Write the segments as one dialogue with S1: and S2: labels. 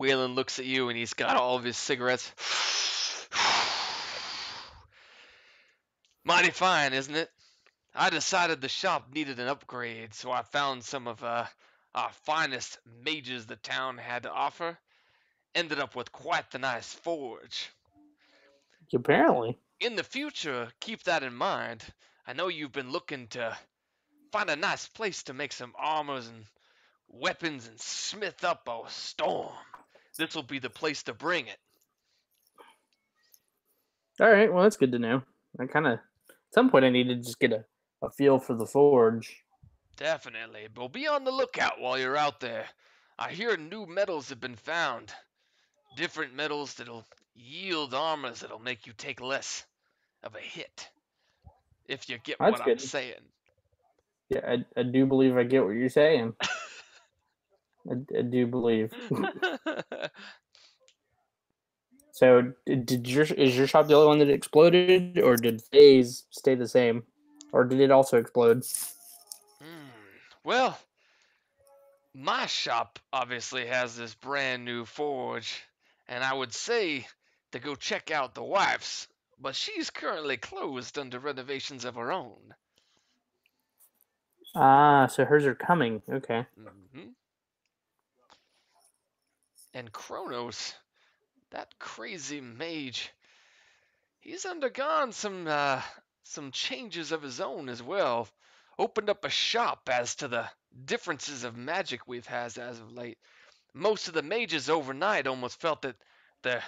S1: Waylon looks at you and he's got all of his cigarettes. Mighty fine, isn't it? I decided the shop needed an upgrade, so I found some of our finest mages the town had to offer. Ended up with quite the nice forge.
S2: Apparently.
S1: In the future, keep that in mind. I know you've been looking to find a nice place to make some armors and weapons and smith up a storm. This will be the place to bring it.
S2: All right, well, that's good to know. At some point, I need to just get a feel for the forge.
S1: Definitely, but be on the lookout while you're out there. I hear new metals have been found. Different metals that'll yield armors that'll make you take less of a hit. If you get
S2: That's
S1: what I'm
S2: good.
S1: saying.
S2: Yeah, I do believe I get what you're saying. I do believe. So, is your shop the only one that exploded, or did Phase stay the same, or did it also explode?
S1: Well, my shop obviously has this brand new forge, and I would say to go check out the wife's, but she's currently closed under renovations of her own.
S2: Ah, so hers are coming. Okay.
S1: hmm And Kronos, that crazy mage, he's undergone some changes of his own as well. Opened up a shop as to the differences of magic we've had as of late. Most of the mages overnight almost felt that the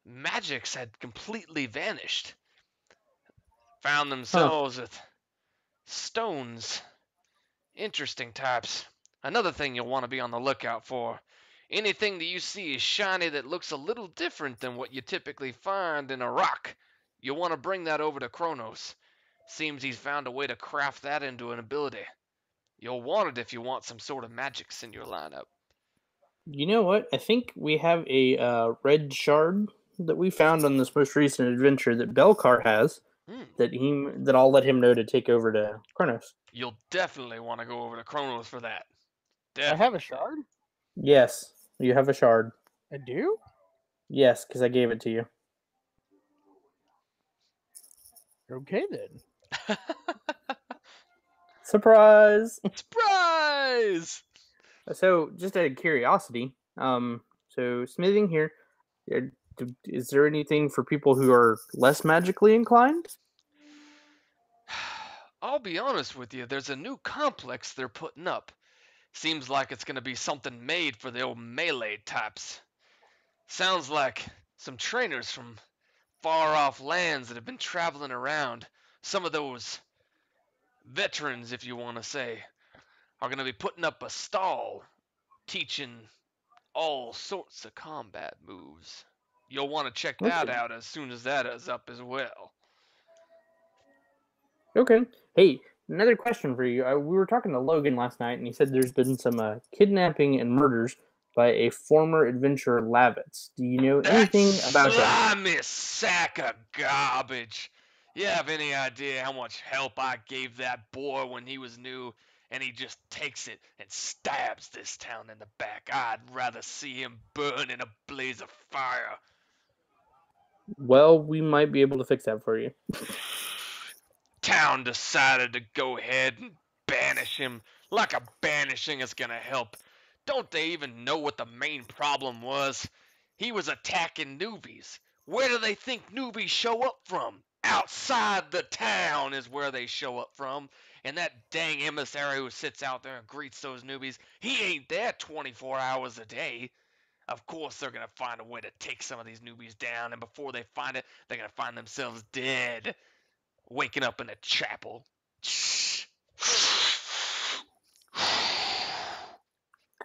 S1: magics had completely vanished. Found
S2: Huh.
S1: themselves with stones. Interesting types. Another thing you'll want to be on the lookout for. Anything that you see is shiny that looks a little different than what you typically find in a rock. You'll want to bring that over to Kronos. Seems he's found a way to craft that into an ability. You'll want it if you want some sort of magics in your lineup.
S2: You know what? I think we have a red shard that we found on this most recent adventure that Belcar has.
S1: Hmm.
S2: That I'll let him know to take over to Kronos.
S1: You'll definitely want to go over to Kronos for that.
S3: I have a
S1: Definitely.
S3: shard?
S2: Yes, you have a shard.
S3: I do?
S2: Yes, because I gave it to you.
S3: Okay then.
S2: Surprise!
S1: Surprise!
S2: So, just out of curiosity, so smithing here, is there anything for people who are less magically inclined?
S1: I'll be honest with you, there's a new complex they're putting up. Seems like it's gonna be something made for the old melee types. Sounds like some trainers from far off lands that have been traveling around. Some of those veterans, if you want to say, are gonna be putting up a stall teaching all sorts of combat moves. You'll want to check that
S2: Okay.
S1: out as soon as that is up as well.
S2: Okay. Hey, another question for you. We were talking to Logan last night, and he said there's been some kidnapping and murders by a former adventurer, Lavitz. Do you know
S1: That
S2: anything about him?
S1: slimy sack of garbage. You have any idea how much help I gave that boy when he was new, and he just takes it and stabs this town in the back? I'd rather see him burn in a blaze of fire.
S2: Well, we might be able to fix that for you.
S1: Town decided to go ahead and banish him, like a banishing is gonna help. Don't they even know what the main problem was? He was attacking newbies. Where do they think newbies show up from? Outside the town is where they show up from. And that dang emissary who sits out there and greets those newbies, he ain't there 24 hours a day. Of course, they're going to find a way to take some of these newbies down, and before they find it, they're going to find themselves dead, waking up in a chapel.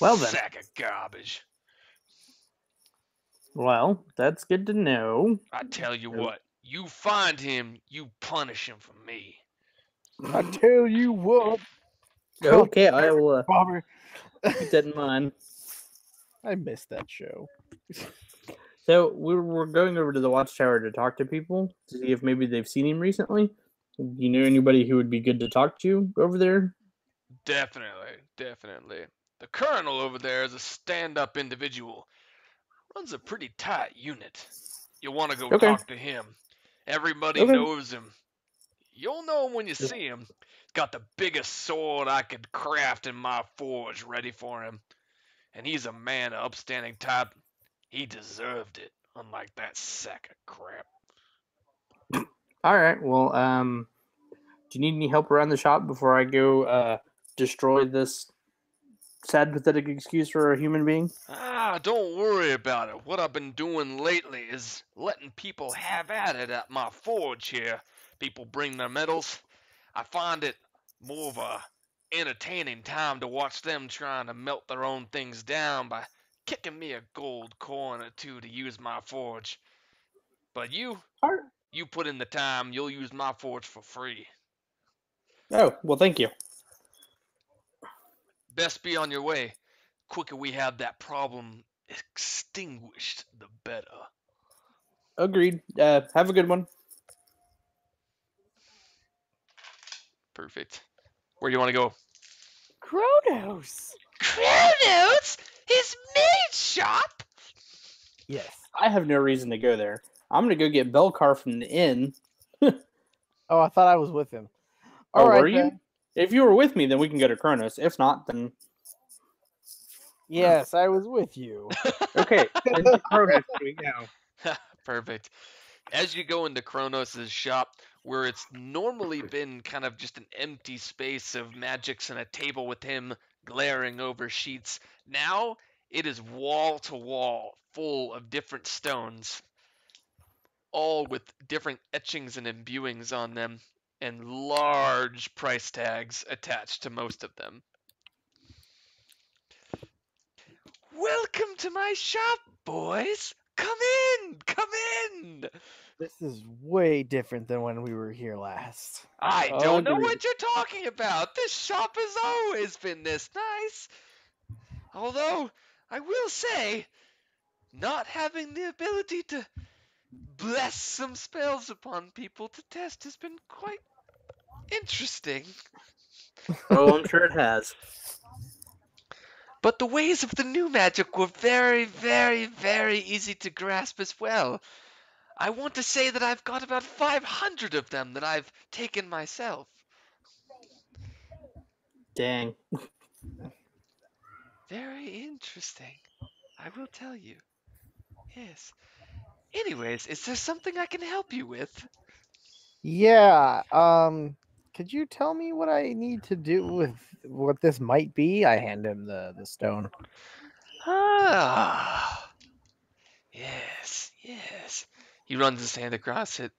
S2: Well then.
S1: Sack of garbage.
S2: Well, that's good to know.
S1: I tell you what, you find him, you punish him for me.
S3: I tell you what.
S2: Okay, I will
S3: Bobber.
S2: keep that in mind.
S3: I missed that show.
S2: So we're going over to the Watchtower to talk to people to see if maybe they've seen him recently. Do you know anybody who would be good to talk to over there?
S1: Definitely, definitely. The colonel over there is a stand-up individual. runs a pretty tight unit. You'll want to go
S2: Okay.
S1: talk to him. Everybody
S2: Okay.
S1: knows him. You'll know him when you
S2: Just-
S1: see him. He's got the biggest sword I could craft in my forge ready for him. And he's a man of upstanding type. He deserved it, unlike that sack of crap.
S2: All right. Well, do you need any help around the shop before I go destroy this sad, pathetic excuse for a human being?
S1: Don't worry about it. What I've been doing lately is letting people have at it at my forge here. People bring their metals. I find it more of a entertaining time to watch them trying to melt their own things down by kicking me a gold coin or two to use my forge. But you
S2: All right.
S1: put in the time, you'll use my forge for free.
S2: Oh, well, thank you.
S1: Best be on your way. Quicker we have that problem extinguished, the better.
S2: Agreed. Have a good one.
S1: Perfect. Where do you want to go?
S3: Kronos.
S1: Kronos? His maid shop?
S3: Yes.
S2: I have no reason to go there. I'm gonna go get Belcar from the inn.
S3: Oh, I thought I was with him.
S2: Oh,
S3: All right,
S2: were you?
S3: then.
S2: If you were with me, then we can go to Kronos. If not, then
S3: Yes, I was with you.
S2: okay. Then to Kronos we go.
S1: Perfect. As you go into Kronos' shop, where it's normally been kind of just an empty space of magics and a table with him glaring over sheets, now it is wall to wall, full of different stones, all with different etchings and imbuings on them, and large price tags attached to most of them. Welcome to my shop, boys! Come in! Come in!
S3: This is way different than when we were here last.
S1: I don't know
S2: Agreed.
S1: what you're talking about. This shop has always been this nice. Although, I will say, not having the ability to bless some spells upon people to test has been quite interesting.
S2: Oh, I'm sure it has.
S1: But the ways of the new magic were very, very, very easy to grasp as well. I want to say that I've got about 500 of them that I've taken myself.
S2: Dang.
S1: Very interesting. I will tell you. Yes. Anyways, is there something I can help you with?
S3: Yeah. Could you tell me what I need to do with what this might be? I hand him the stone.
S1: Ah. Yes, yes. He runs his hand across it.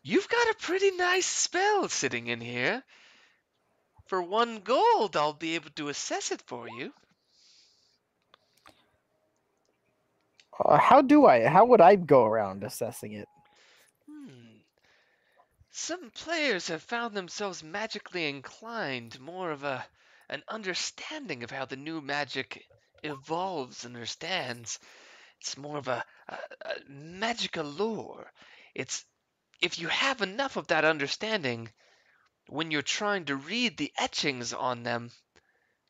S1: You've got a pretty nice spell sitting in here. For 1 gold, I'll be able to assess it for you.
S3: How would I go around assessing it?
S1: Some players have found themselves magically inclined, more of an understanding of how the new magic evolves and understands. It's more of a magic allure. It's if you have enough of that understanding, when you're trying to read the etchings on them,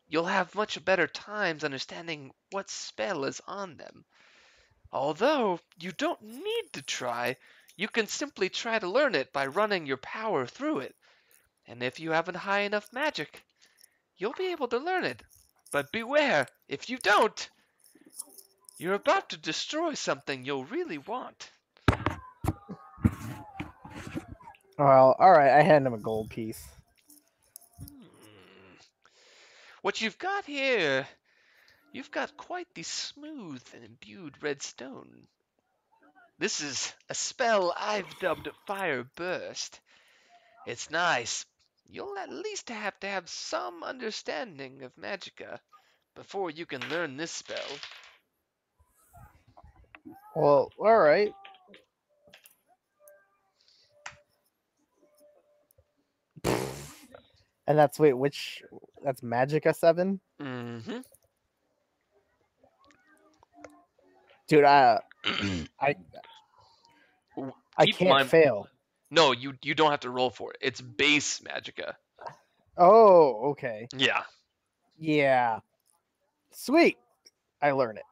S1: you'll have much better times understanding what spell is on them. Although you don't need to try, you can simply try to learn it by running your power through it. And if you have a high enough magic, you'll be able to learn it. But beware, if you don't, you're about to destroy something you'll really want.
S3: Well, all right. I hand him a gold piece.
S1: What you've got here, you've got quite the smooth and imbued red stone. This is a spell I've dubbed Fire Burst. It's nice. You'll at least have to have some understanding of magicka before you can learn this spell.
S3: Well, all right. And that's that's Magicka 7?
S1: Mm-hmm.
S3: Dude, I
S1: Keep in
S3: can't
S1: mind,
S3: fail.
S1: no, you don't have to roll for it. It's base magicka.
S3: Oh, okay.
S1: Yeah.
S3: Yeah. Sweet. I learn it.